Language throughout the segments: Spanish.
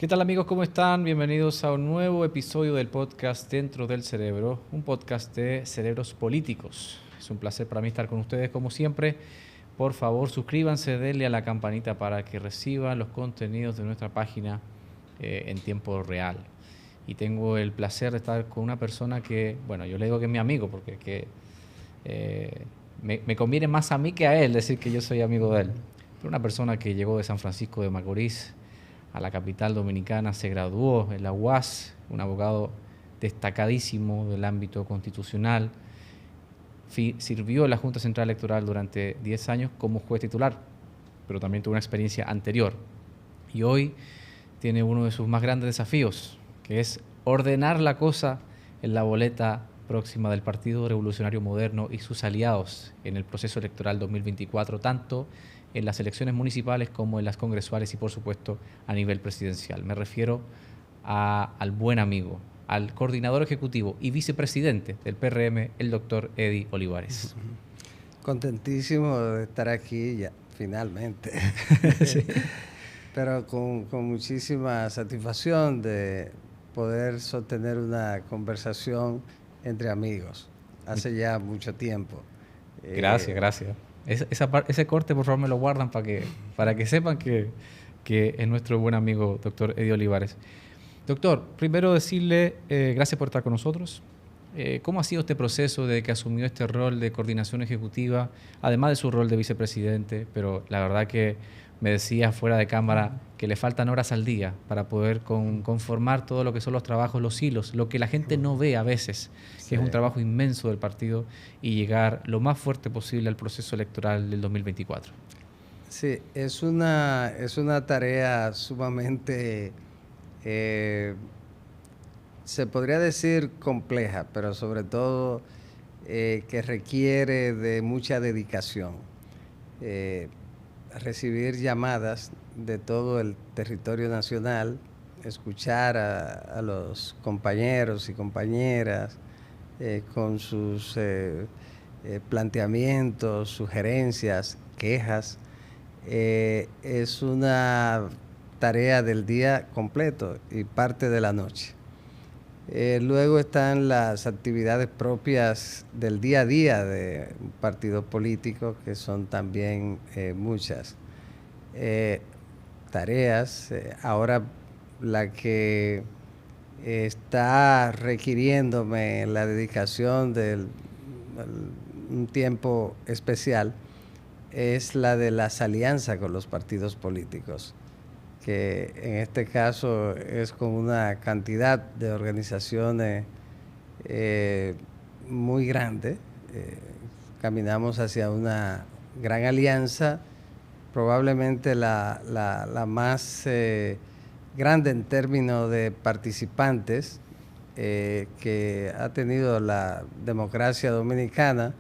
¿Qué tal amigos? ¿Cómo están? Bienvenidos a un nuevo episodio del podcast Dentro del Cerebro, un podcast de cerebros políticos. Es un placer para mí estar con ustedes como siempre. Por favor, suscríbanse, denle a la campanita para que reciban los contenidos de nuestra página en tiempo real. Y tengo el placer de estar con una persona que, bueno, yo le digo que es mi amigo porque me conviene más a mí que a él decir que yo soy amigo de él. Pero una persona que llegó de San Francisco de Macorís a la capital dominicana, se graduó en la UAS, un abogado destacadísimo del ámbito constitucional, sirvió en la Junta Central Electoral durante 10 años como juez titular, pero también tuvo una experiencia anterior. Y hoy tiene uno de sus más grandes desafíos, que es ordenar la cosa en la boleta próxima del Partido Revolucionario Moderno y sus aliados en el proceso electoral 2024, tanto en las elecciones municipales como en las congresuales y, por supuesto, a nivel presidencial. Me refiero al buen amigo, al coordinador ejecutivo y vicepresidente del PRM, el doctor Eddie Olivares. Contentísimo de estar aquí ya, finalmente. Sí. Pero con muchísima satisfacción de poder sostener una conversación entre amigos. Hace ya mucho tiempo. Gracias. Ese corte, por favor, me lo guardan para que sepan que es nuestro buen amigo, doctor Eddie Olivares. Doctor, primero decirle gracias por estar con nosotros. ¿Cómo ha sido este proceso de que asumió este rol de coordinación ejecutiva, además de su rol de vicepresidente? Pero la verdad que me decía fuera de cámara que le faltan horas al día para poder conformar todo lo que son los trabajos, los hilos, lo que la gente no ve a veces, que es un trabajo inmenso del partido, y llegar lo más fuerte posible al proceso electoral del 2024. Sí, es una tarea sumamente, se podría decir compleja, pero sobre todo que requiere de mucha dedicación. Recibir llamadas de todo el territorio nacional, escuchar a los compañeros y compañeras con sus planteamientos, sugerencias, quejas, es una tarea del día completo y parte de la noche. Luego están las actividades propias del día a día de un partido político, que son también muchas tareas. Ahora la que está requiriéndome la dedicación de un tiempo especial es la de las alianzas con los partidos políticos, que en este caso es con una cantidad de organizaciones muy grande. Caminamos hacia una gran alianza, probablemente la más grande en términos de participantes que ha tenido la democracia dominicana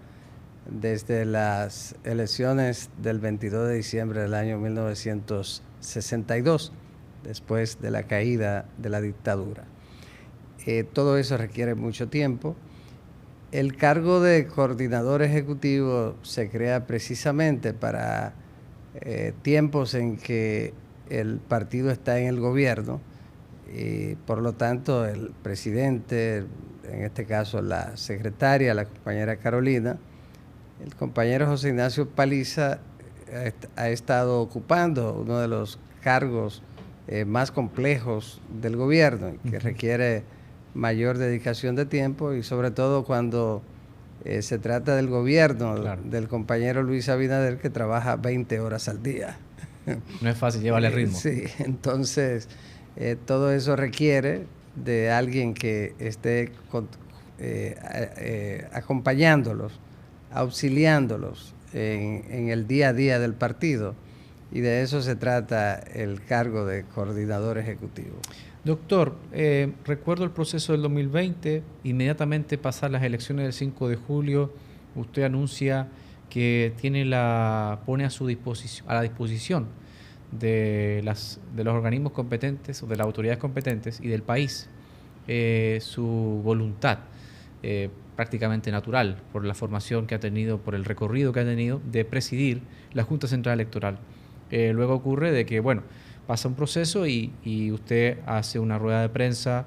desde las elecciones del 22 de diciembre del año 1962, después de la caída de la dictadura. Todo eso requiere mucho tiempo. El cargo de coordinador ejecutivo se crea precisamente para tiempos en que el partido está en el gobierno y por lo tanto el presidente, en este caso la secretaria, la compañera Carolina, el compañero José Ignacio Paliza ha estado ocupando uno de los cargos más complejos del gobierno y que requiere mayor dedicación de tiempo, y sobre todo cuando se trata del gobierno, claro, del compañero Luis Abinader, que trabaja 20 horas al día. No es fácil llevarle ritmo. Sí, entonces todo eso requiere de alguien que esté acompañándolos, auxiliándolos en el día a día del partido, y de eso se trata el cargo de coordinador ejecutivo. Doctor, recuerdo el proceso del 2020, inmediatamente pasar las elecciones del 5 de julio, usted anuncia que pone a la disposición de los organismos competentes o de las autoridades competentes y del país su voluntad prácticamente natural, por la formación que ha tenido, por el recorrido que ha tenido, de presidir la Junta Central Electoral. Luego ocurre de que, bueno, pasa un proceso y usted hace una rueda de prensa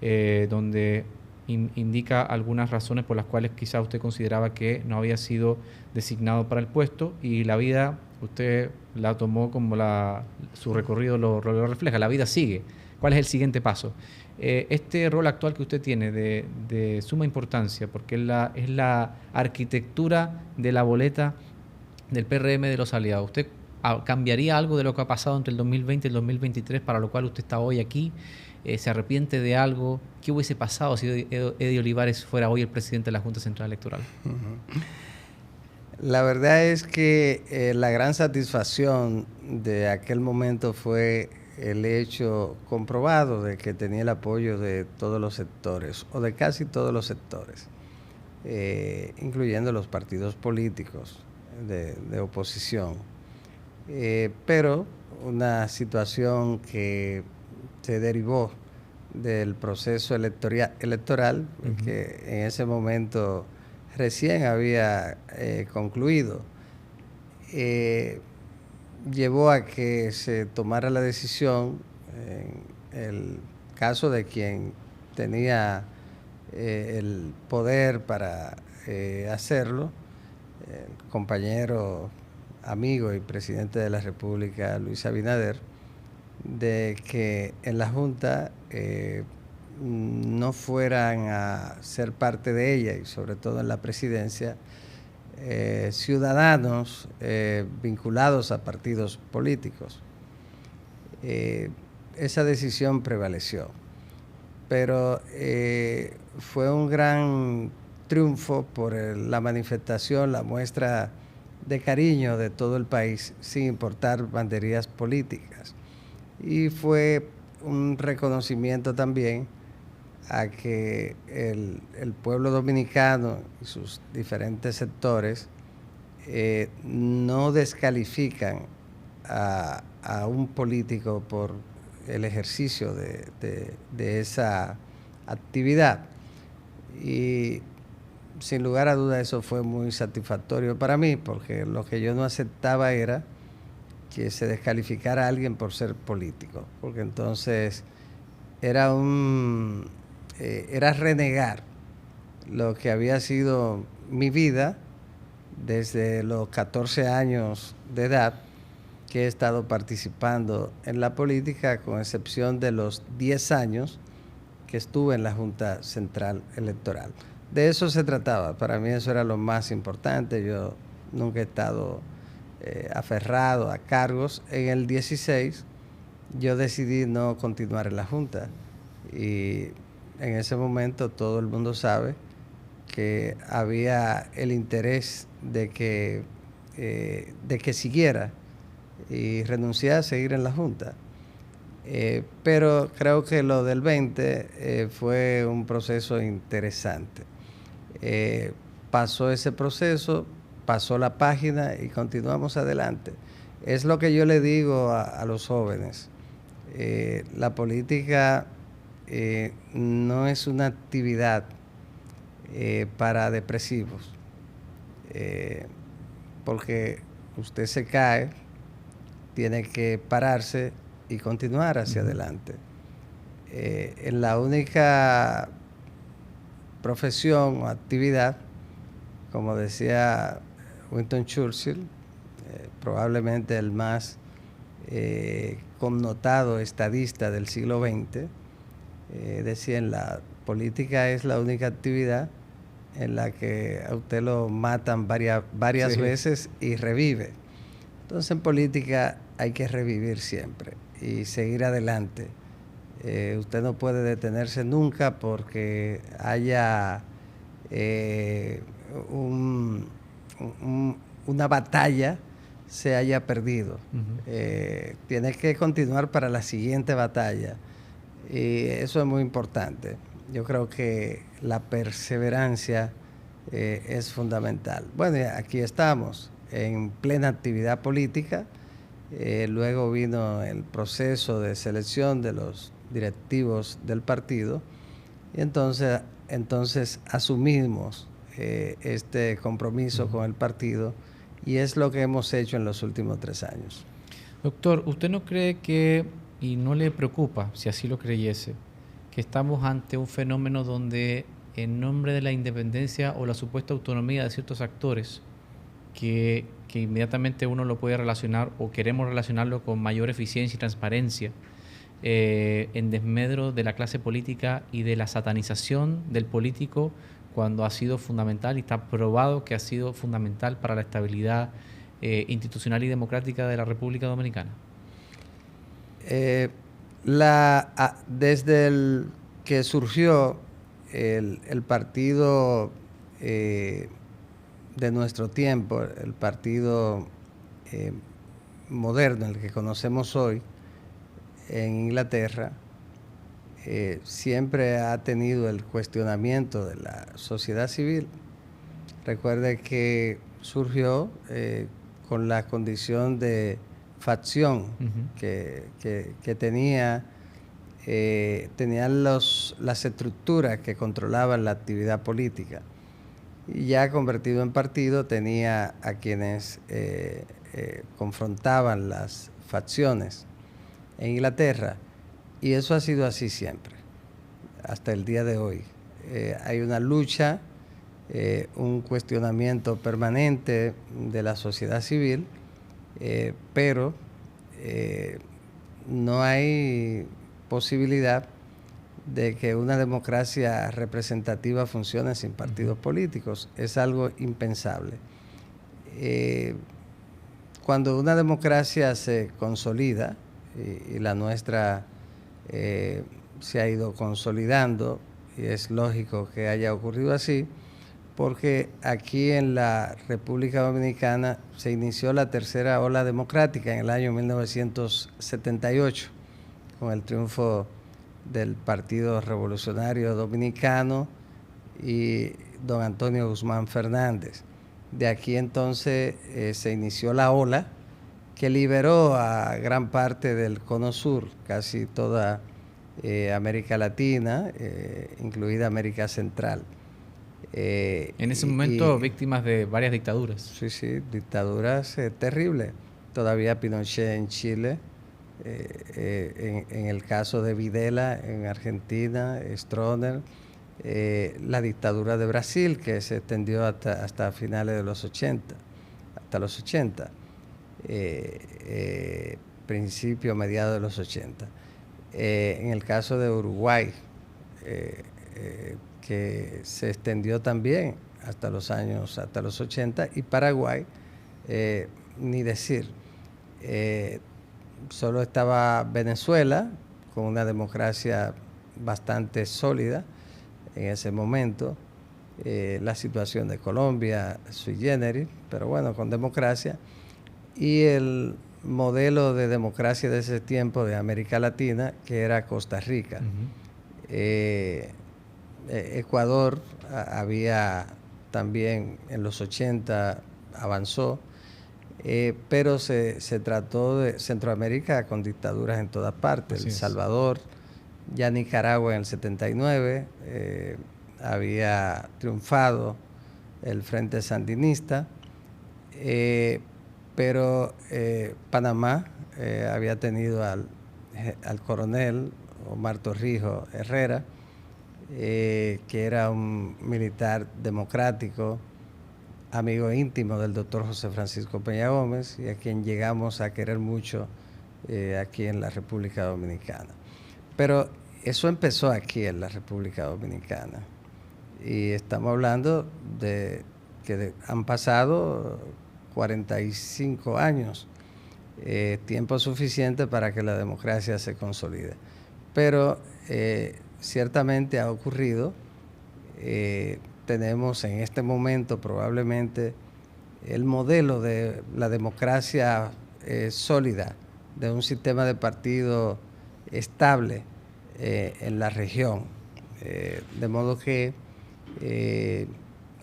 donde indica algunas razones por las cuales quizá usted consideraba que no había sido designado para el puesto, y la vida usted la tomó como su recorrido lo refleja, la vida sigue. ¿Cuál es el siguiente paso? Este rol actual que usted tiene de suma importancia, porque es la arquitectura de la boleta del PRM de los aliados. ¿Usted cambiaría algo de lo que ha pasado entre el 2020 y el 2023 para lo cual usted está hoy aquí? ¿Se arrepiente de algo? ¿Qué hubiese pasado si Eddie Olivares fuera hoy el presidente de la Junta Central Electoral? La verdad es que la gran satisfacción de aquel momento fue el hecho comprobado de que tenía el apoyo de todos los sectores, o de casi todos los sectores, incluyendo los partidos políticos de oposición. Pero una situación que se derivó del proceso electoral, que en ese momento recién había concluido, llevó a que se tomara la decisión, en el caso de quien tenía el poder para hacerlo, el compañero, amigo y presidente de la República, Luis Abinader, de que en la Junta no fueran a ser parte de ella, y sobre todo en la presidencia, ciudadanos vinculados a partidos políticos. Esa decisión prevaleció, pero fue un gran triunfo por la manifestación, la muestra de cariño de todo el país, sin importar banderías políticas. Y fue un reconocimiento también a que el pueblo dominicano y sus diferentes sectores no descalifican a un político por el ejercicio de esa actividad. Y sin lugar a duda eso fue muy satisfactorio para mí, porque lo que yo no aceptaba era que se descalificara a alguien por ser político, porque entonces era renegar lo que había sido mi vida desde los 14 años de edad, que he estado participando en la política, con excepción de los 10 años que estuve en la Junta Central Electoral. De eso se trataba, para mí eso era lo más importante. Yo nunca he estado aferrado a cargos. En el 16 yo decidí no continuar en la Junta, y en ese momento todo el mundo sabe que había el interés de que siguiera, y renuncié a seguir en la Junta. Pero creo que lo del 20 fue un proceso interesante. Pasó ese proceso, pasó la página y continuamos adelante. Es lo que yo le digo a los jóvenes. La política no es una actividad para depresivos, porque usted se cae, tiene que pararse y continuar hacia adelante. En la única profesión o actividad, como decía Winston Churchill, probablemente el más connotado estadista del siglo XX, decía: en la política es la única actividad en la que a usted lo matan varias sí. veces y revive. Entonces en política hay que revivir siempre y seguir adelante. Usted no puede detenerse nunca porque haya una batalla se haya perdido. Tiene que continuar para la siguiente batalla, y eso es muy importante. Yo creo que la perseverancia es fundamental. Bueno, aquí estamos en plena actividad política. Luego vino el proceso de selección de los directivos del partido, y entonces asumimos este compromiso con el partido, y es lo que hemos hecho en los últimos 3 años. Doctor, ¿usted no cree que, y no le preocupa, si así lo creyese, que estamos ante un fenómeno donde en nombre de la independencia o la supuesta autonomía de ciertos actores, que inmediatamente uno lo puede relacionar o queremos relacionarlo con mayor eficiencia y transparencia, en desmedro de la clase política y de la satanización del político cuando ha sido fundamental y está probado que ha sido fundamental para la estabilidad institucional y democrática de la República Dominicana? Desde el que surgió el partido de nuestro tiempo, el partido moderno, el que conocemos hoy en Inglaterra, siempre ha tenido el cuestionamiento de la sociedad civil. Recuerde que surgió con la condición de facción que tenían las estructuras que controlaban la actividad política. Y ya convertido en partido tenía a quienes confrontaban las facciones en Inglaterra, y eso ha sido así siempre, hasta el día de hoy. Hay una lucha, un cuestionamiento permanente de la sociedad civil, pero no hay posibilidad de que una democracia representativa funcione sin partidos políticos. Es algo impensable. Cuando una democracia se consolida, y la nuestra se ha ido consolidando, y es lógico que haya ocurrido así, porque aquí en la República Dominicana se inició la tercera ola democrática en el año 1978, con el triunfo del Partido Revolucionario Dominicano y don Antonio Guzmán Fernández. De aquí entonces se inició la ola que liberó a gran parte del Cono Sur, casi toda América Latina, incluida América Central. En ese momento víctimas de varias dictaduras. Sí, dictaduras terribles. Todavía Pinochet en Chile, en el caso de Videla en Argentina, Stroessner, la dictadura de Brasil, que se extendió hasta finales de los 80, hasta los 80, principio, mediados de los 80. En el caso de Uruguay, que se extendió también hasta los 80, y Paraguay, ni decir. Solo estaba Venezuela, con una democracia bastante sólida en ese momento. La situación de Colombia, sui generis, pero bueno, con democracia. Y el modelo de democracia de ese tiempo de América Latina, que era Costa Rica. Ecuador había también en los 80 avanzó, pero se trató de Centroamérica con dictaduras en todas partes. El Salvador, ya Nicaragua en el 79 había triunfado el Frente Sandinista, pero Panamá había tenido al coronel Omar Torrijos Herrera, que era un militar democrático, amigo íntimo del doctor José Francisco Peña Gómez, y a quien llegamos a querer mucho aquí en la República Dominicana. Pero eso empezó aquí en la República Dominicana, y estamos hablando de que han pasado 45 años, tiempo suficiente para que la democracia se consolide. Pero ciertamente ha ocurrido. Tenemos en este momento probablemente el modelo de la democracia sólida, de un sistema de partido estable en la región. De modo que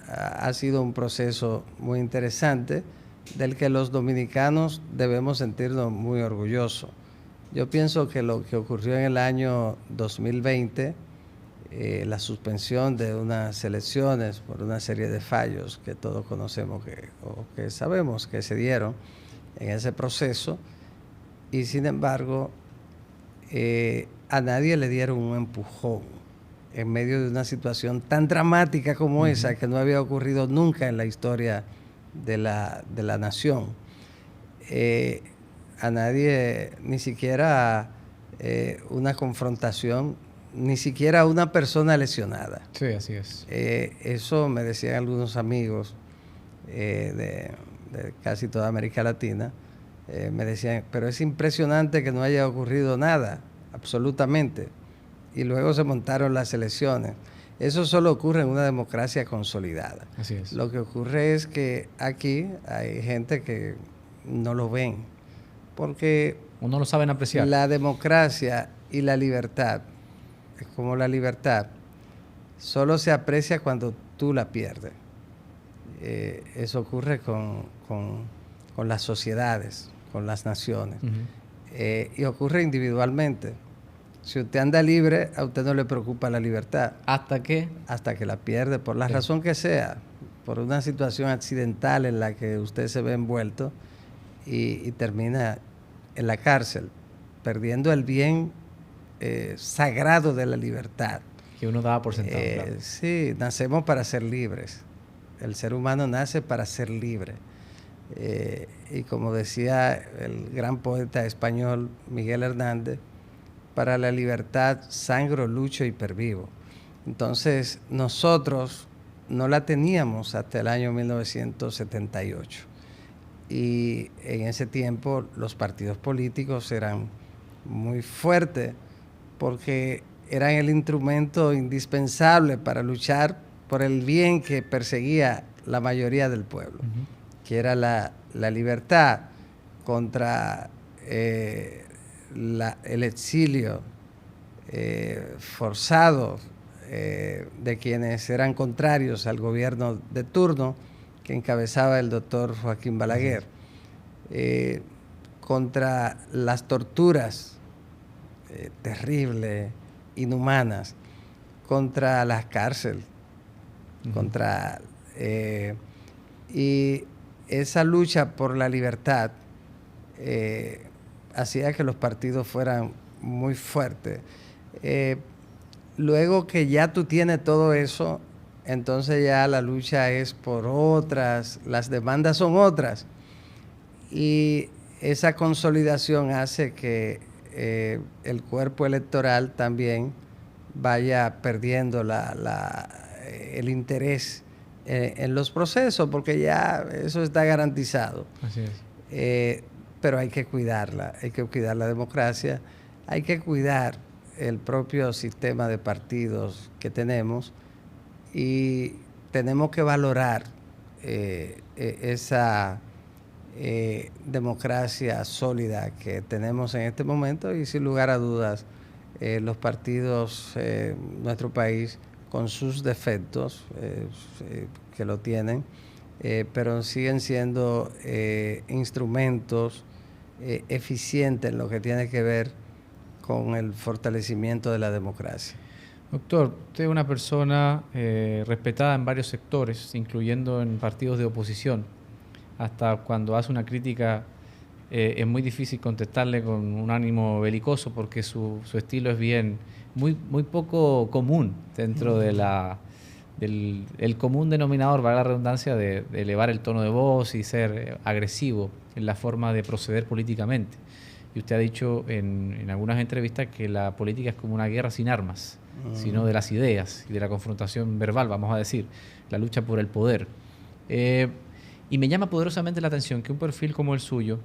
ha sido un proceso muy interesante del que los dominicanos debemos sentirnos muy orgullosos. Yo pienso que lo que ocurrió en el año 2020, la suspensión de unas elecciones por una serie de fallos que todos conocemos o que sabemos que se dieron en ese proceso, y sin embargo a nadie le dieron un empujón en medio de una situación tan dramática como esa, que no había ocurrido nunca en la historia de la nación. A nadie, ni siquiera una confrontación, ni siquiera una persona lesionada. Sí, así es. Eso me decían algunos amigos de casi toda América Latina. Me decían, pero es impresionante que no haya ocurrido nada, absolutamente. Y luego se montaron las elecciones. Eso solo ocurre en una democracia consolidada. Así es. Lo que ocurre es que aquí hay gente que no lo ven, porque o no lo saben apreciar. La democracia y la libertad, es como la libertad, solo se aprecia cuando tú la pierdes. Eso ocurre con las sociedades, con las naciones. Y ocurre individualmente. Si usted anda libre, a usted no le preocupa la libertad. ¿Hasta qué? Hasta que la pierde, por la razón que sea, por una situación accidental en la que usted se ve envuelto y termina en la cárcel, perdiendo el bien sagrado de la libertad. Que uno daba por sentado. Claro. Sí, nacemos para ser libres. El ser humano nace para ser libre. Y como decía el gran poeta español Miguel Hernández, para la libertad sangro, lucho y pervivo. Entonces nosotros no la teníamos hasta el año 1978. Y en ese tiempo los partidos políticos eran muy fuertes porque eran el instrumento indispensable para luchar por el bien que perseguía la mayoría del pueblo, que era la libertad contra el exilio forzado de quienes eran contrarios al gobierno de turno que encabezaba el doctor Joaquín Balaguer, contra las torturas terribles, inhumanas, contra las cárceles, y esa lucha por la libertad hacía que los partidos fueran muy fuertes. Luego que ya tú tienes todo eso, entonces ya la lucha es por otras, las demandas son otras. Y esa consolidación hace que el cuerpo electoral también vaya perdiendo el interés en los procesos, porque ya eso está garantizado. Así es. Pero hay que cuidarla, hay que cuidar la democracia, hay que cuidar el propio sistema de partidos que tenemos y tenemos que valorar esa democracia sólida que tenemos en este momento y sin lugar a dudas los partidos nuestro país con sus defectos que lo tienen, pero siguen siendo instrumentos eficientes en lo que tiene que ver con el fortalecimiento de la democracia. Doctor, usted es una persona respetada en varios sectores, incluyendo en partidos de oposición. Hasta cuando hace una crítica es muy difícil contestarle con un ánimo belicoso porque su estilo es muy poco común dentro de del común denominador, valga la redundancia, de elevar el tono de voz y ser agresivo en la forma de proceder políticamente. Y usted ha dicho en algunas entrevistas que la política es como una guerra sin armas, sino de las ideas y de la confrontación verbal, vamos a decir, la lucha por el poder. Y me llama poderosamente la atención que un perfil como el suyo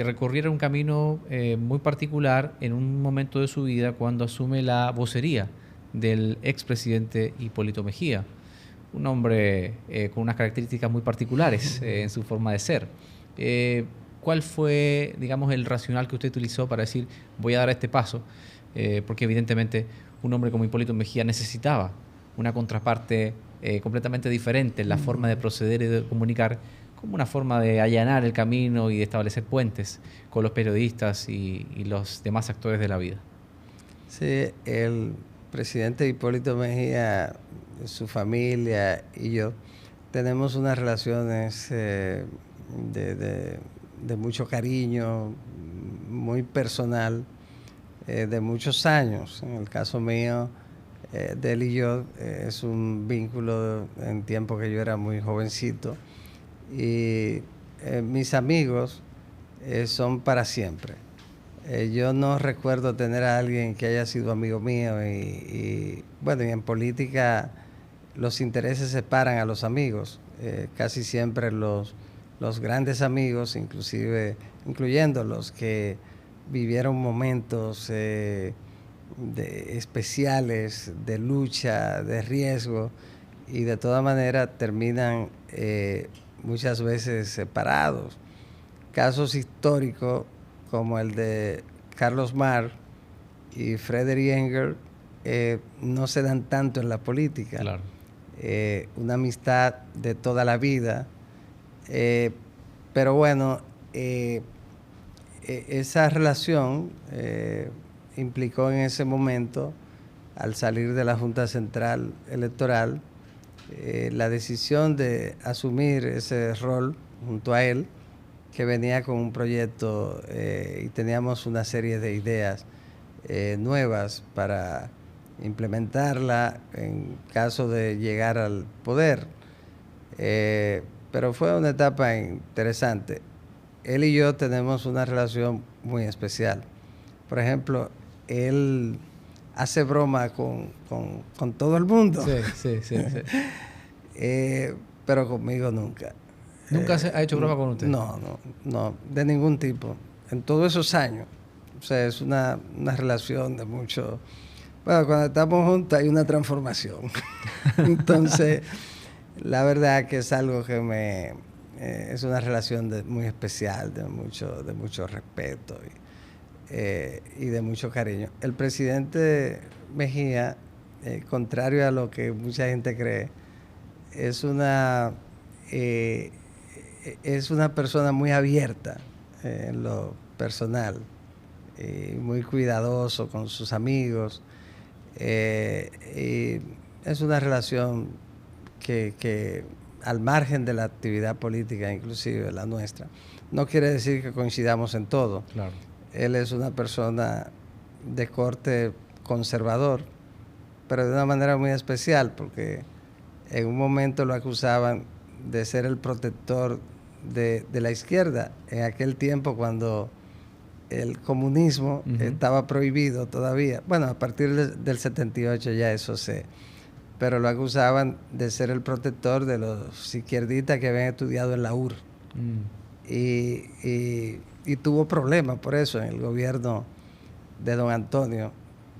recorriera un camino muy particular en un momento de su vida cuando asume la vocería del expresidente Hipólito Mejía, un hombre con unas características muy particulares en su forma de ser. ¿Cuál fue, digamos, el racional que usted utilizó para decir voy a dar este paso? Porque evidentemente un hombre como Hipólito Mejía necesitaba una contraparte completamente diferente en la forma de proceder y de comunicar, como una forma de allanar el camino y de establecer puentes con los periodistas y los demás actores de la vida. Sí, el presidente Hipólito Mejía, su familia y yo tenemos unas relaciones de mucho cariño, muy personal, de muchos años. En el caso mío, de él y yo, es un vínculo en tiempo que yo era muy jovencito. Y mis amigos son para siempre. Yo no recuerdo tener a alguien que haya sido amigo mío bueno, y en política los intereses separan a los amigos. Casi siempre los grandes amigos, incluyendo los que vivieron momentos especiales de lucha, de riesgo, y de toda manera terminan muchas veces separados. Casos históricos como el de Carlos Marr y Frederick Engel no se dan tanto en la política. Claro. Una amistad de toda la vida, pero bueno, esa relación implicó en ese momento, al salir de la Junta Central Electoral, la decisión de asumir ese rol junto a él, que venía con un proyecto y teníamos una serie de ideas nuevas para implementarla en caso de llegar al poder. Pero fue una etapa interesante. Él y yo tenemos una relación muy especial. Por ejemplo, él hace broma con todo el mundo. Sí. Pero conmigo nunca. ¿Nunca ha hecho broma con usted? No, de ningún tipo. En todos esos años. O sea, es una relación de mucho... Bueno, cuando estamos juntos hay una transformación. Entonces, la verdad que es algo que es una relación muy especial, de mucho respeto y de mucho cariño. El presidente Mejía, contrario a lo que mucha gente cree, es una persona muy abierta en lo personal, muy cuidadoso con sus amigos, y es una relación que al margen de la actividad política, inclusive la nuestra, no quiere decir que coincidamos en todo. Claro. Él es una persona de corte conservador, pero de una manera muy especial, porque en un momento lo acusaban de ser el protector de la izquierda, en aquel tiempo cuando el comunismo estaba prohibido todavía. Bueno, a partir del 78 ya eso pero lo acusaban de ser el protector de los izquierdistas que habían estudiado en la UR. Y tuvo problemas por eso en el gobierno de don Antonio.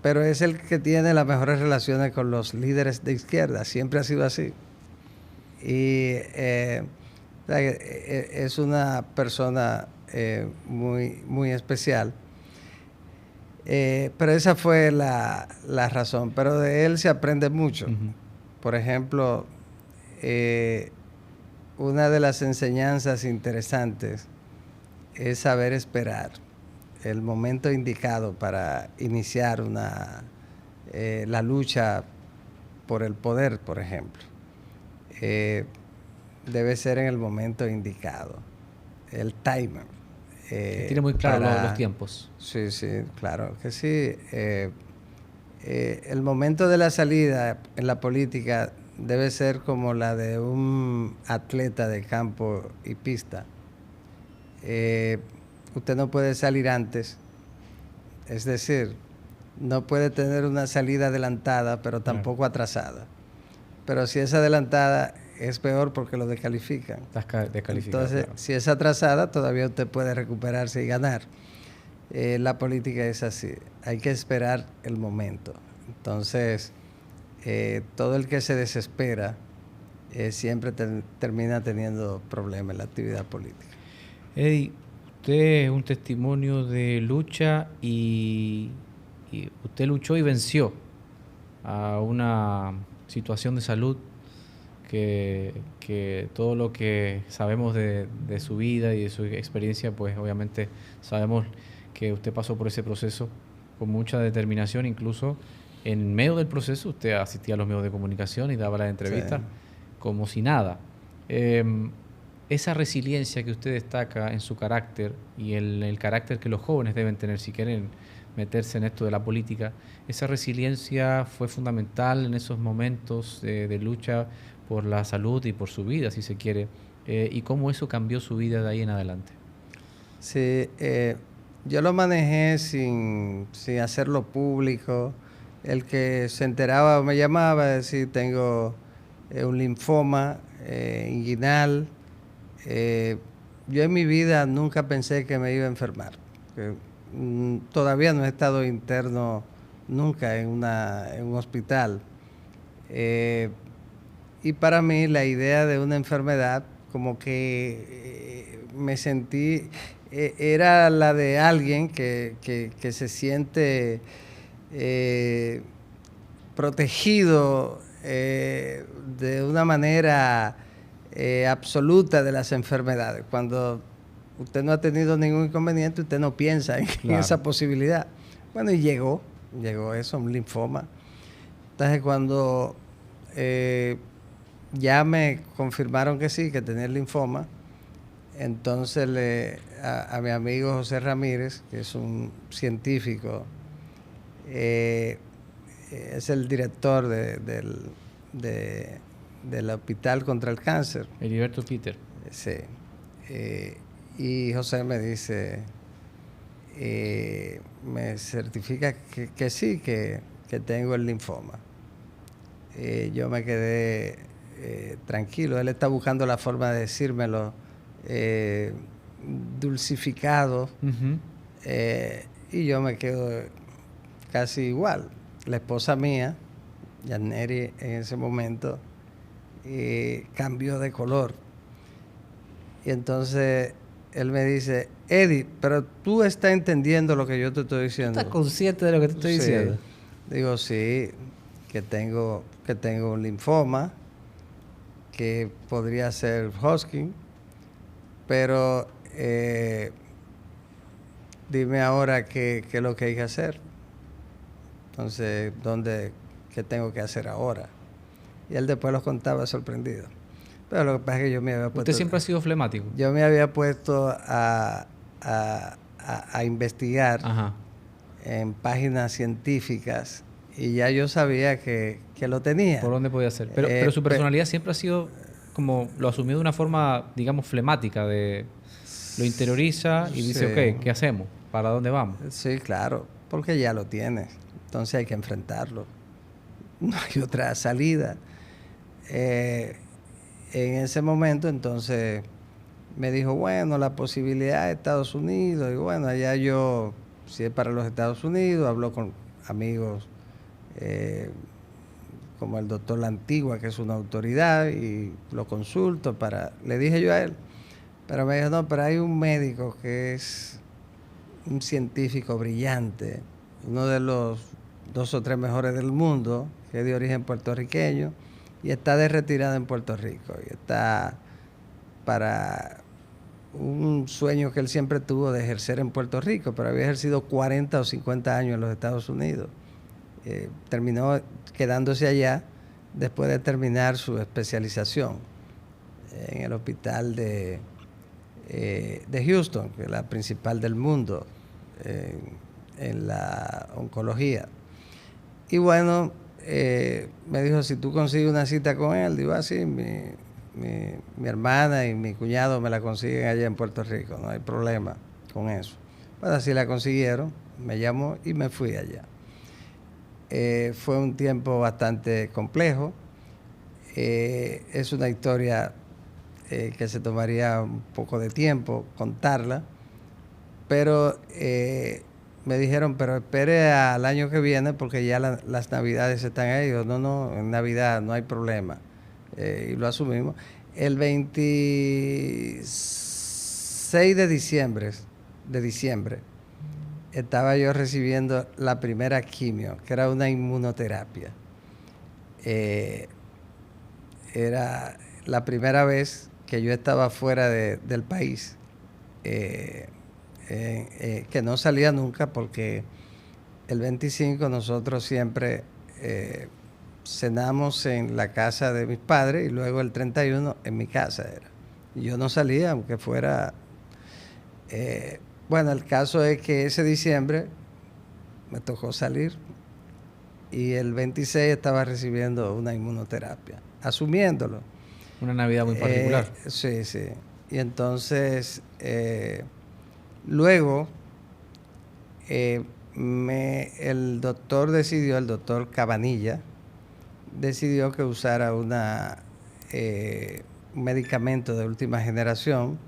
Pero es el que tiene las mejores relaciones con los líderes de izquierda, siempre ha sido así. Y es una persona muy especial. Pero esa fue la razón. Pero de él se aprende mucho. Por ejemplo, una de las enseñanzas interesantes es saber esperar el momento indicado para iniciar la lucha por el poder, por ejemplo. Debe ser en el momento indicado. El timer. Tiene muy claro los tiempos. Sí, claro que sí. El momento de la salida en la política debe ser como la de un atleta de campo y pista. Usted no puede salir antes, es decir, no puede tener una salida adelantada, pero tampoco atrasada. Pero si es adelantada, es peor porque lo descalifican. Entonces, claro, si es atrasada, todavía usted puede recuperarse y ganar. La política es así, hay que esperar el momento. Entonces, todo el que se desespera siempre termina teniendo problemas en la actividad política. Eddie, usted es un testimonio de lucha y usted luchó y venció a una situación de salud que todo lo que sabemos de su vida y de su experiencia, pues obviamente sabemos que usted pasó por ese proceso con mucha determinación. Incluso en medio del proceso usted asistía a los medios de comunicación y daba las entrevistas como si nada. esa resiliencia que usted destaca en su carácter y el carácter que los jóvenes deben tener si quieren meterse en esto de la política, esa resiliencia fue fundamental en esos momentos de lucha por la salud y por su vida, si se quiere, y cómo eso cambió su vida de ahí en adelante. Sí, yo lo manejé sin hacerlo público. El que se enteraba me llamaba a decir, tengo un linfoma inguinal. Yo en mi vida nunca pensé que me iba a enfermar. Todavía no he estado interno nunca en un hospital. Y para mí la idea de una enfermedad, como que me sentí, era la de alguien que se siente protegido de una manera absoluta de las enfermedades. Cuando usted no ha tenido ningún inconveniente, usted no piensa en esa posibilidad. Bueno, y llegó eso, un linfoma. Entonces, cuando ya me confirmaron que sí, que tenía el linfoma, entonces a mi amigo José Ramírez, que es un científico, es el director del Hospital contra el Cáncer. Heriberto Peter. Sí. Y José me dice, me certifica que sí, que tengo el linfoma. Yo me quedé tranquilo. Él está buscando la forma de decírmelo dulcificado. Y yo me quedo casi igual. La esposa mía, Yaneri, en ese momento, cambió de color. Y entonces él me dice, Eddie, pero tú estás entendiendo lo que yo te estoy diciendo. ¿Estás consciente de lo que te estoy diciendo? Digo, sí, que tengo un linfoma, que podría ser Hodgkin, pero dime ahora qué es lo que hay que hacer. Entonces, ¿qué tengo que hacer ahora? Y él después los contaba sorprendido. Pero lo que pasa es que yo me había puesto... ¿Usted siempre ha sido flemático? Yo me había puesto a investigar en páginas científicas y ya yo sabía que lo tenía. ¿Por dónde podía ser? Pero su personalidad siempre ha sido como... Lo asumió de una forma, digamos, flemática. Lo interioriza y dice, ok, ¿qué hacemos? ¿Para dónde vamos? Sí, claro, porque ya lo tienes. Entonces hay que enfrentarlo. No hay otra salida. En ese momento, entonces, me dijo, bueno, la posibilidad de Estados Unidos. Y bueno, allá yo, si es para los Estados Unidos, habló con amigos como el doctor La Antigua, que es una autoridad, y lo consulto le dije yo a él. Pero me dijo, no, pero hay un médico que es un científico brillante, uno de los 2 o 3 mejores del mundo, que es de origen puertorriqueño, y está de retirada en Puerto Rico. Y está para un sueño que él siempre tuvo de ejercer en Puerto Rico, pero había ejercido 40 o 50 años en los Estados Unidos. Terminó quedándose allá después de terminar su especialización en el hospital de Houston, que es la principal del mundo en la oncología. Y bueno, me dijo, si tú consigues una cita con él, digo, así, mi hermana y mi cuñado me la consiguen allá en Puerto Rico, no hay problema con eso. Pues así la consiguieron, me llamó y me fui allá. Fue un tiempo bastante complejo. Es una historia que se tomaría un poco de tiempo contarla, pero me dijeron, pero espere al año que viene porque ya las navidades están ahí. Yo, no, en Navidad no hay problema. Y lo asumimos. El 26 de diciembre estaba yo recibiendo la primera quimio, que era una inmunoterapia. Era la primera vez que yo estaba fuera del país, que no salía nunca porque el 25 nosotros siempre cenamos en la casa de mis padres y luego el 31 en mi casa era. Yo no salía, aunque fuera... bueno, el caso es que ese diciembre me tocó salir y el 26 estaba recibiendo una inmunoterapia, asumiéndolo. Una Navidad muy particular. Sí, sí. Y entonces, luego, el doctor Cabanilla, decidió que usara un medicamento de última generación,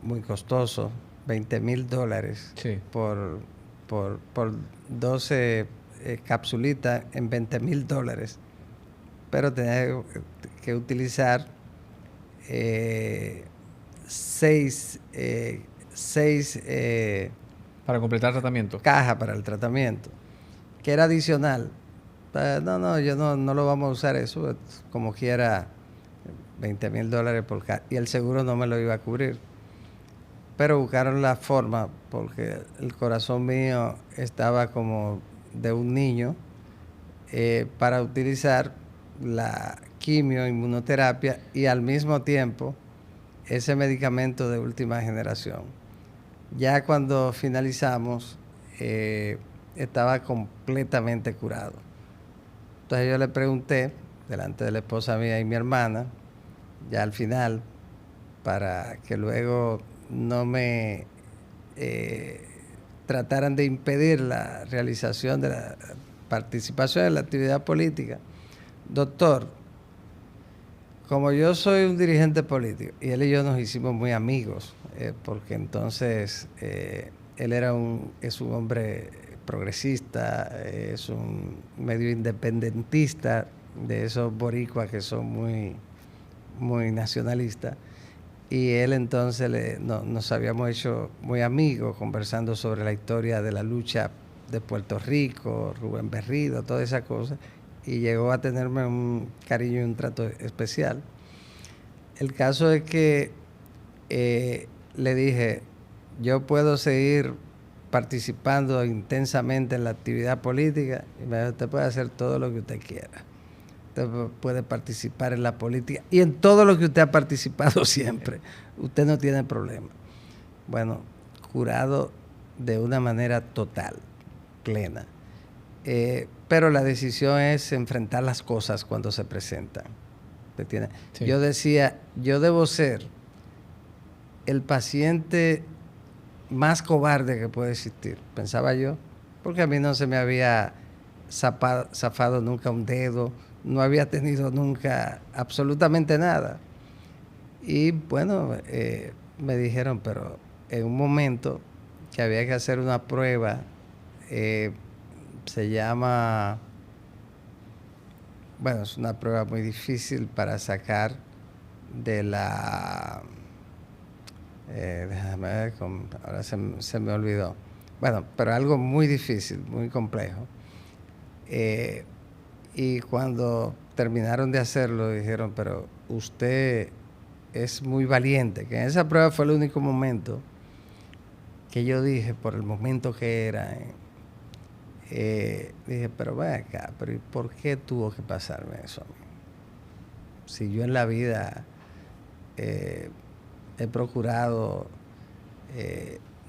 muy costoso, $20,000 Sí. por 12 capsulitas en $20,000. Pero tenía que utilizar 6 Para completar el tratamiento. cajas para el tratamiento, que era adicional. No, yo no lo vamos a usar eso, como quiera, $20,000 por caja, y el seguro no me lo iba a cubrir. Pero buscaron la forma, porque el corazón mío estaba como de un niño, para utilizar la quimio-inmunoterapia y al mismo tiempo ese medicamento de última generación. Ya cuando finalizamos, estaba completamente curado. Entonces yo le pregunté, delante de la esposa mía y mi hermana, ya al final, para que luego no me trataran de impedir la realización de la participación en la actividad política. Doctor, como yo soy un dirigente político, y él y yo nos hicimos muy amigos, porque entonces él es un hombre progresista, es un medio independentista, de esos boricuas que son muy, muy nacionalistas. Y él entonces nos habíamos hecho muy amigos, conversando sobre la historia de la lucha de Puerto Rico, Rubén Berrido, todas esas cosas, y llegó a tenerme un cariño y un trato especial. El caso es que le dije, yo puedo seguir participando intensamente en la actividad política, y me dijo, usted puede hacer todo lo que usted quiera. Usted puede participar en la política y en todo lo que usted ha participado siempre. Usted no tiene problema. Bueno, curado de una manera total, plena. Pero la decisión es enfrentar las cosas cuando se presentan. Sí. Yo decía, yo debo ser el paciente más cobarde que puede existir, pensaba yo, porque a mí no se me había zafado nunca un dedo, no había tenido nunca absolutamente nada. Y bueno, me dijeron, pero en un momento que había que hacer una prueba, se llama, bueno, es una prueba muy difícil para sacar de la, déjame ver, ahora se me olvidó. Bueno, pero algo muy difícil, muy complejo. Y cuando terminaron de hacerlo, dijeron, pero usted es muy valiente, que en esa prueba fue el único momento que yo dije, por el momento que era, dije, pero ven acá, pero ¿y por qué tuvo que pasarme eso a mí? Si yo en la vida he procurado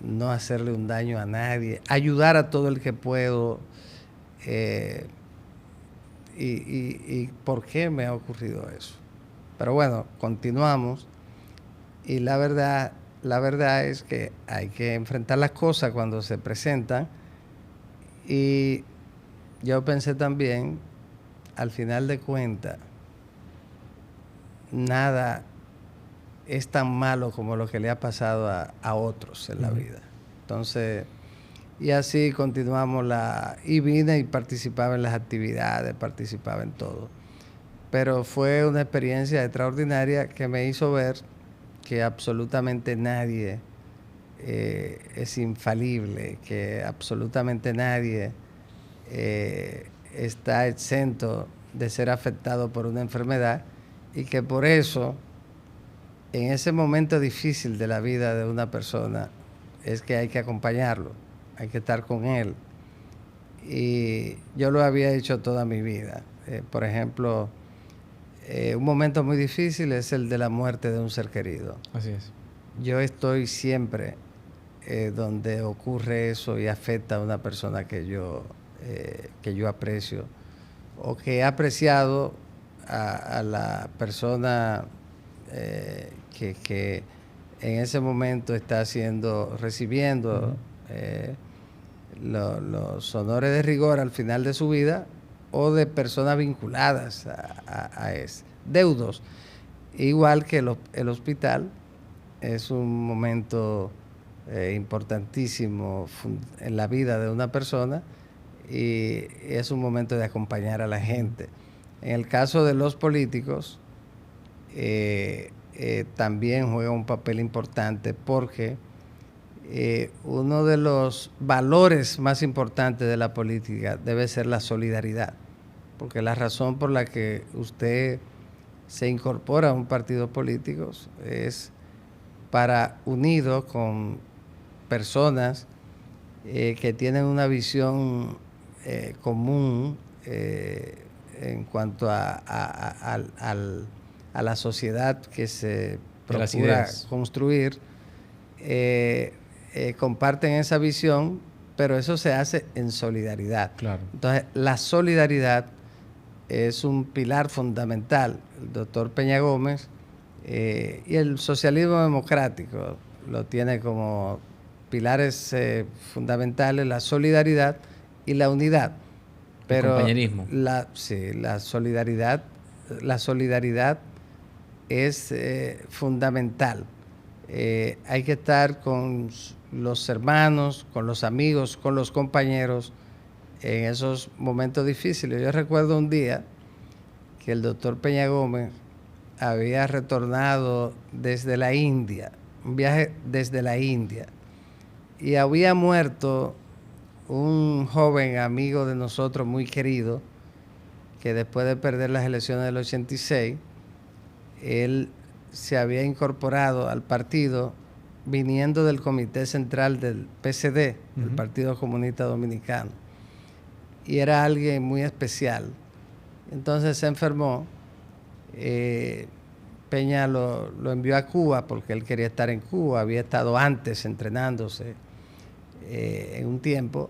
no hacerle un daño a nadie, ayudar a todo el que puedo, y ¿por qué me ha ocurrido eso? Pero bueno, continuamos, y la verdad es que hay que enfrentar las cosas cuando se presentan. Y yo pensé también, al final de cuentas, nada es tan malo como lo que le ha pasado a otros en la vida. Entonces, y así continuamos y vine y participaba en las actividades, participaba en todo. Pero fue una experiencia extraordinaria que me hizo ver que absolutamente nadie es infalible, que absolutamente nadie está exento de ser afectado por una enfermedad, y que por eso, en ese momento difícil de la vida de una persona, es que hay que acompañarlo, hay que estar con él. Y yo lo había hecho toda mi vida. Por ejemplo, un momento muy difícil es el de la muerte de un ser querido. Así es. Yo estoy siempre donde ocurre eso y afecta a una persona que yo aprecio o que he apreciado a la persona que en ese momento está recibiendo los honores de rigor al final de su vida, o de personas vinculadas a ese. Deudos. Igual que el hospital es un momento importantísimo en la vida de una persona y es un momento de acompañar a la gente. En el caso de los políticos, también juega un papel importante porque uno de los valores más importantes de la política debe ser la solidaridad, porque la razón por la que usted se incorpora a un partido político es para, unido con personas que tienen una visión común en cuanto a la sociedad que se procura construir, comparten esa visión, pero eso se hace en solidaridad. Claro. Entonces, la solidaridad es un pilar fundamental. El doctor Peña Gómez y el socialismo democrático lo tiene como pilares fundamentales, la solidaridad y la unidad. Pero el compañerismo. La solidaridad es fundamental. Hay que estar con los hermanos, con los amigos, con los compañeros en esos momentos difíciles. Yo recuerdo un día que el doctor Peña Gómez había retornado desde la India, un viaje desde la India, y había muerto un joven amigo de nosotros muy querido, que después de perder las elecciones del 86, él se había incorporado al partido viniendo del Comité Central del PCD, el Partido Comunista Dominicano, y era alguien muy especial. Entonces se enfermó. Peña lo envió a Cuba porque él quería estar en Cuba, había estado antes entrenándose en un tiempo,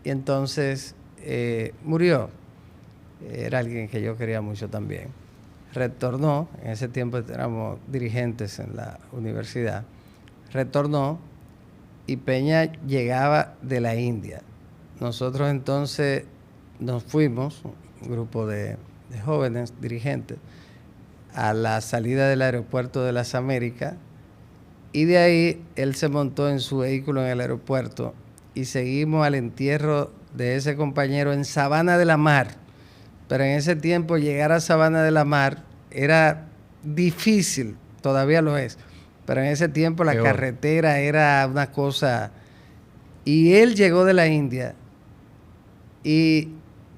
y entonces murió. Era alguien que yo quería mucho también. Retornó, en ese tiempo éramos dirigentes en la universidad, retornó y Peña llegaba de la India. Nosotros entonces nos fuimos, un grupo de jóvenes dirigentes, a la salida del aeropuerto de las Américas, y de ahí él se montó en su vehículo en el aeropuerto y seguimos al entierro de ese compañero en Sabana de la Mar. Pero en ese tiempo llegar a Sabana de la Mar era difícil, todavía lo es, pero en ese tiempo la carretera era una cosa. Y él llegó de la India y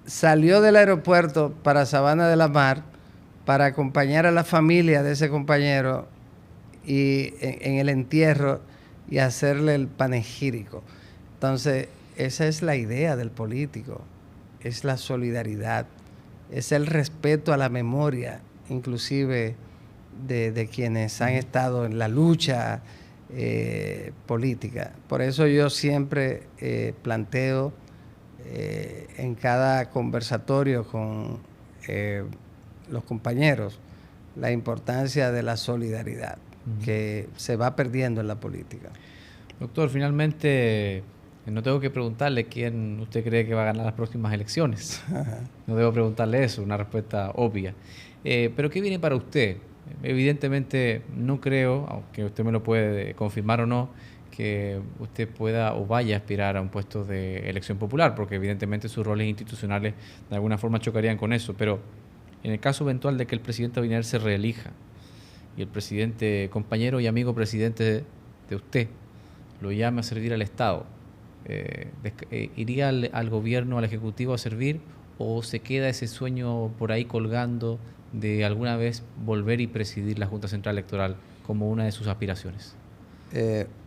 salió del aeropuerto para Sabana de la Mar para acompañar a la familia de ese compañero y en el entierro y hacerle el panegírico. Entonces, esa es la idea del político, es la solidaridad, es el respeto a la memoria, inclusive de quienes han estado en la lucha política. Por eso yo siempre planteo en cada conversatorio con los compañeros la importancia de la solidaridad, que se va perdiendo en la política. Doctor, finalmente no tengo que preguntarle quién usted cree que va a ganar las próximas elecciones. No debo preguntarle eso, una respuesta obvia. Pero ¿qué viene para usted? Evidentemente no creo, aunque usted me lo puede confirmar o no, que usted pueda o vaya a aspirar a un puesto de elección popular, porque evidentemente sus roles institucionales de alguna forma chocarían con eso. Pero en el caso eventual de que el presidente Abinader se reelija y el presidente, compañero y amigo presidente de usted, lo llame a servir al Estado, ¿iría al gobierno, al Ejecutivo a servir, o se queda ese sueño por ahí colgando de alguna vez volver y presidir la Junta Central Electoral como una de sus aspiraciones?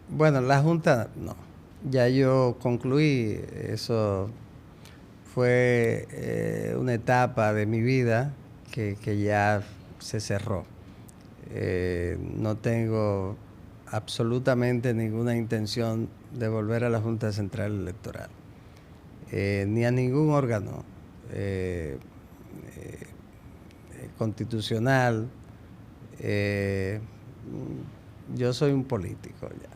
Bueno, la Junta no. Ya yo concluí, eso fue una etapa de mi vida que ya se cerró. No tengo absolutamente ninguna intención de volver a la Junta Central Electoral, ni a ningún órgano constitucional. Yo soy un político ya.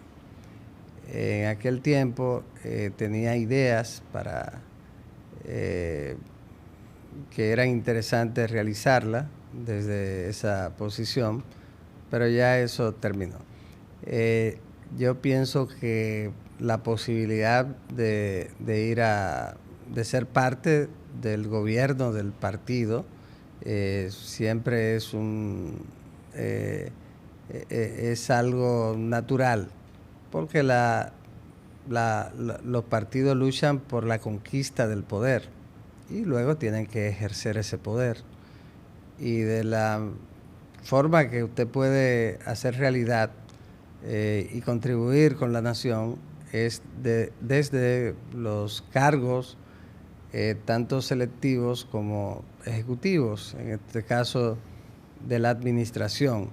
En aquel tiempo tenía ideas para que eran interesantes realizarlas desde esa posición, pero ya eso terminó. Yo pienso que la posibilidad de ser parte del gobierno del partido siempre es algo natural, porque los partidos luchan por la conquista del poder y luego tienen que ejercer ese poder. Y de la forma que usted puede hacer realidad y contribuir con la nación es desde los cargos tanto selectivos como ejecutivos, en este caso de la administración.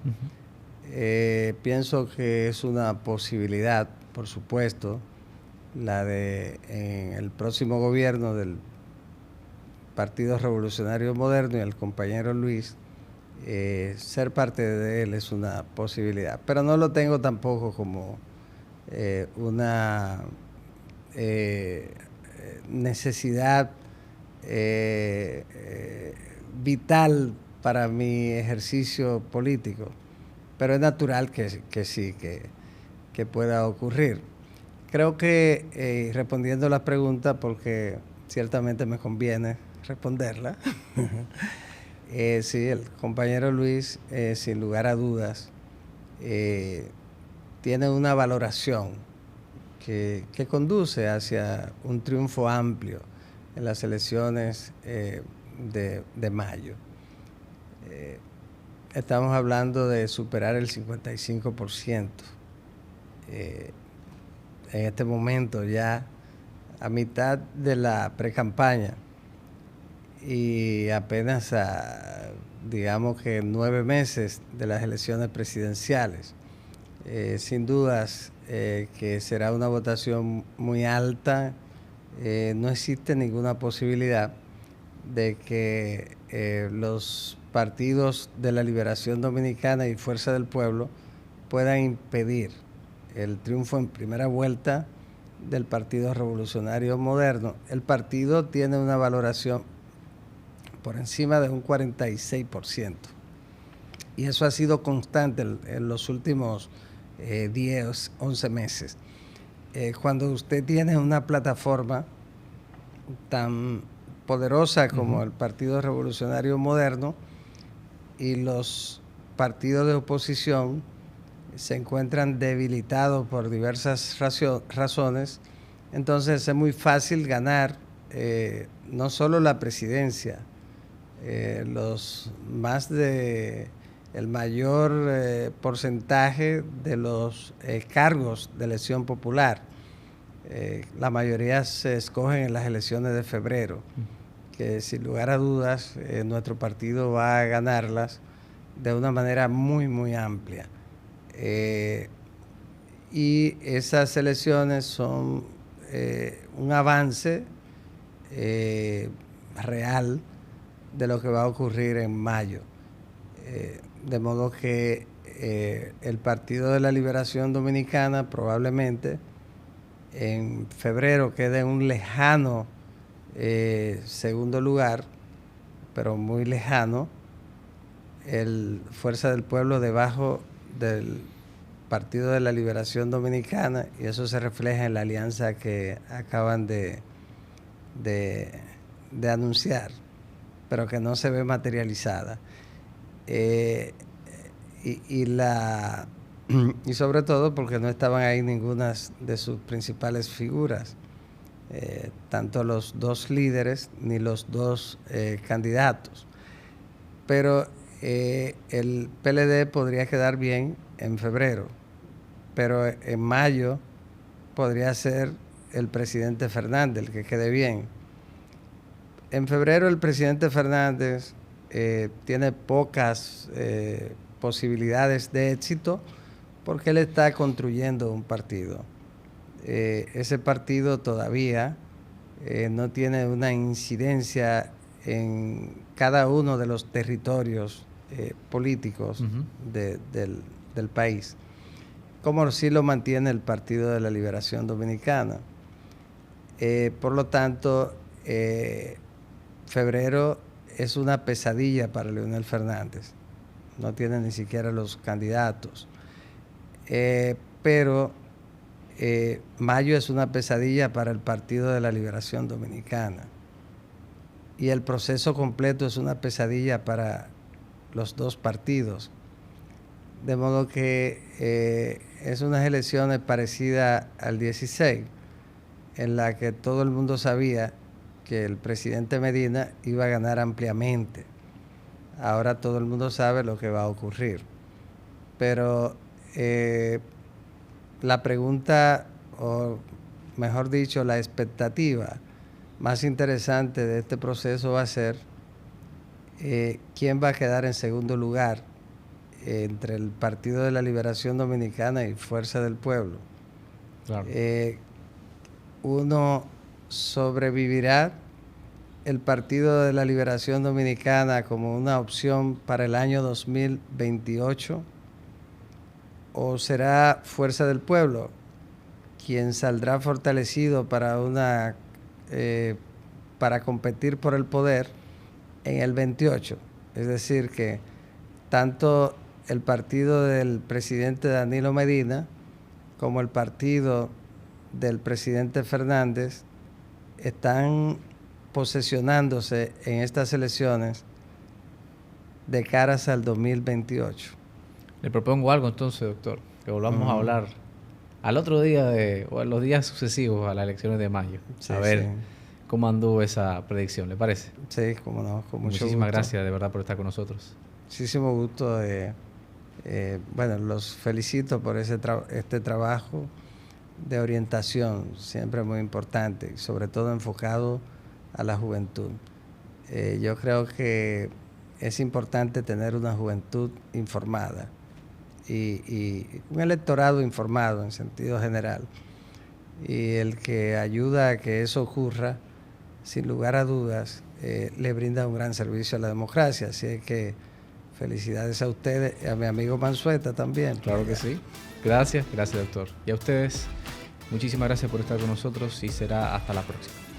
Pienso que es una posibilidad, por supuesto, la de en el próximo gobierno del Partido Revolucionario Moderno y el compañero Luis, ser parte de él es una posibilidad, pero no lo tengo tampoco como una necesidad vital para mi ejercicio político, pero es natural que sí, que pueda ocurrir. Creo que respondiendo a la pregunta, porque ciertamente me conviene responderla, sí, el compañero Luis, sin lugar a dudas, tiene una valoración que conduce hacia un triunfo amplio en las elecciones de mayo. Estamos hablando de superar el 55%. En este momento ya a mitad de la precampaña y apenas digamos que 9 meses de las elecciones presidenciales. Sin dudas que será una votación muy alta. No existe ninguna posibilidad de que los partidos de la Liberación Dominicana y Fuerza del Pueblo puedan impedir el triunfo en primera vuelta del Partido Revolucionario Moderno. El partido tiene una valoración por encima de un 46%. Y eso ha sido constante en los últimos 10, 11 meses. Cuando usted tiene una plataforma tan poderosa como el Partido Revolucionario Moderno y los partidos de oposición se encuentran debilitados por diversas razones, entonces es muy fácil ganar no solo la presidencia, el mayor porcentaje de los cargos de elección popular. La mayoría se escogen en las elecciones de febrero, que sin lugar a dudas nuestro partido va a ganarlas de una manera muy, muy amplia. Y esas elecciones son un avance real de lo que va a ocurrir en mayo. De modo que el Partido de la Liberación Dominicana probablemente en febrero quede en un lejano segundo lugar, pero muy lejano, el Fuerza del Pueblo debajo del Partido de la Liberación Dominicana, y eso se refleja en la alianza que acaban de anunciar, pero que no se ve materializada. Y sobre todo porque no estaban ahí ninguna de sus principales figuras, tanto los dos líderes ni los dos candidatos. Pero el PLD podría quedar bien en febrero, pero en mayo podría ser el presidente Fernández el que quede bien. En febrero el presidente Fernández tiene pocas posibilidades de éxito porque él está construyendo un partido. Ese partido todavía no tiene una incidencia en cada uno de los territorios políticos del país, como sí lo mantiene el Partido de la Liberación Dominicana. Por lo tanto, febrero es una pesadilla para Leonel Fernández. No tiene ni siquiera los candidatos. Pero mayo es una pesadilla para el Partido de la Liberación Dominicana. Y el proceso completo es una pesadilla para los dos partidos. De modo que es unas elecciones parecidas al 16, en la que todo el mundo sabía que el presidente Medina iba a ganar ampliamente. Ahora todo el mundo sabe lo que va a ocurrir. Pero la pregunta, o mejor dicho, la expectativa más interesante de este proceso va a ser quién va a quedar en segundo lugar entre el Partido de la Liberación Dominicana y Fuerza del Pueblo. Claro. Uno, ¿sobrevivirá el Partido de la Liberación Dominicana como una opción para el año 2028? ¿O será Fuerza del Pueblo quien saldrá fortalecido para competir por el poder en el 28? Es decir, que tanto el partido del presidente Danilo Medina como el partido del presidente Fernández están posesionándose en estas elecciones de caras al 2028. Le propongo algo entonces, doctor, que volvamos a hablar al otro día o a los días sucesivos a las elecciones de mayo. Sí, a ver sí. cómo anduvo esa predicción, ¿le parece? Sí, cómo no, con mucho Muchísimas gusto. gracias de verdad por estar con nosotros. Muchísimo gusto. Bueno, los felicito por este trabajo de orientación, siempre muy importante, y sobre todo enfocado a la juventud. Yo creo que es importante tener una juventud informada y un electorado informado en sentido general. Y el que ayuda a que eso ocurra, sin lugar a dudas, le brinda un gran servicio a la democracia. Así es que felicidades a ustedes y a mi amigo Mansueta también. Claro que sí. Gracias, doctor. Y a ustedes, muchísimas gracias por estar con nosotros y será hasta la próxima.